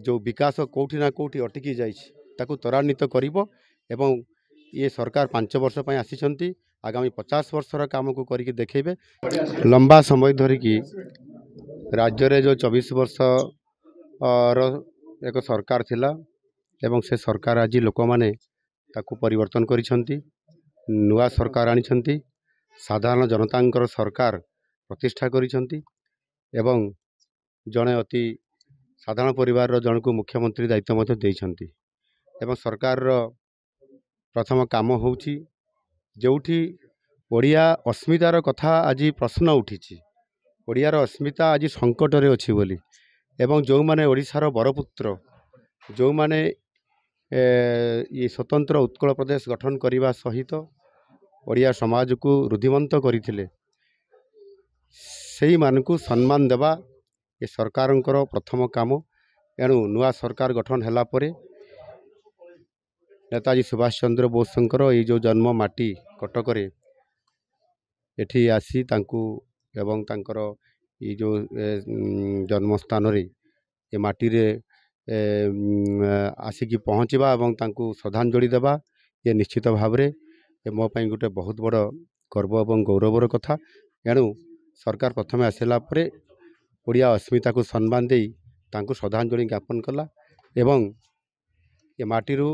जो विकास कौटी ना कौटी अटकी जाकू त्वरान्वित करिबो एवं ये सरकार 5 वर्ष पर आसी आगामी 50 वर्षर काम को करके देखेबे। लंबा समय धरिकी राज्य रे जो 24 वर्ष रो एक सरकार थिला एवं से सरकार आज लोक माने ताकू परिवर्तन करिसंती, नुआ सरकार आनिसंती, साधारण जनतांकर सरकार प्रतिष्ठा करिसंती एवं जड़े अति साधारण परिवार जन को मुख्यमंत्री दायित्व देइछंती एवं सरकार प्रथम काम होउची जोठी ओडिया अस्मितार कथा आज प्रश्न उठी। ओडियार अस्मिता आज संकट रे अछि बोली एवं जो माने ओडिशार बरपुत्र जो माने ये स्वतंत्र उत्कल प्रदेश गठन करने सहित ओडिया समाज को रुद्धिमंत करथिले सेही मानकु सम्मान देवा ये सरकारंकर प्रथम काम। एणु नुआ सरकार गठन हैला परे नेताजी सुभाष चंद्र बोसंकर ये जो जन्म माटी कटक एठी आसी तांकु एवं तांकर ये जो जन्म स्थान रे ये माटी रे आसिकी पहुँचवा एवं तांकु श्रद्धांजलि देवा ये निश्चित भाव रे मो पाई गोटे बहुत बड़ गर्व और गौरवर कथा। एणु सरकार प्रथम आसला परे ओडिया अस्मिता को सम्मान दे तांकु श्रद्धांजलि ज्ञापन कला एवं ये माटीरू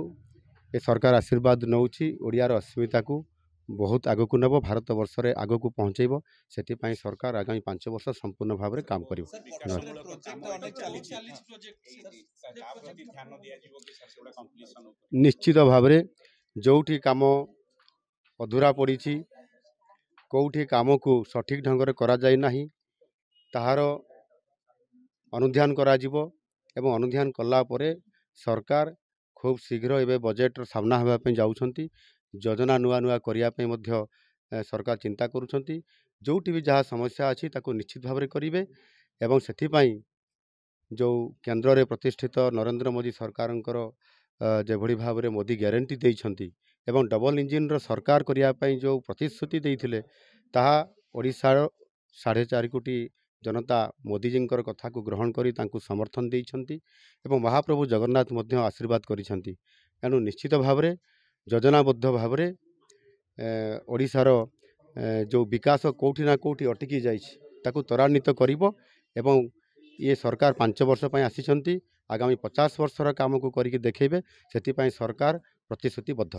ये सरकार आशीर्वाद नौची ओडियार अस्मिता को बहुत आग को नब भारत वर्ष रे आग को पहुँचेब से सरकार आगामी 5 वर्ष संपूर्ण भाव में काम कर। निश्चित भाव में जोठी काम अधूरा पड़ी कौटी काम को सठिक ढंग से करा जाय नाही ताहार अनुध्यान करा जिवो एवं अनुध्यान कला परे सरकार खूब शीघ्र एवं बजेट सामना होगा जाउछंती योजना नुआ नुआ करिया पे मध्य सरकार चिंता करुछंती जोटी भी जहाँ समस्या अच्छी ताको निश्चित भाव में करेंगे एवं सेथिपाई जो केंद्र रे प्रतिष्ठित नरेंद्र मोदी सरकारंकर जेभली भाव में मोदी ग्यारंटी देइछंती एवं डबल इंजिन रो सरकार करिया पई जो प्रतिश्रुति देइथिले ताहा ओडिशार 4.5 कोटी जनता मोदी जींकर कथा को ग्रहण करी तांकु समर्थन देइछंती एवं महाप्रभु जगन्नाथ मध्य आशीर्वाद करिछंती। एणु निश्चित भाव में योजनाबद्ध भाव में ओडिशार जो विकास कौटी ना कौटी अटकी जाकू त्वरान्वित करिबो एवं ये सरकार 5 वर्ष पर आसी आगामी 50 वर्षर काम को करके देखेबे। सेति सरकार प्रतिश्रुतिबद्ध।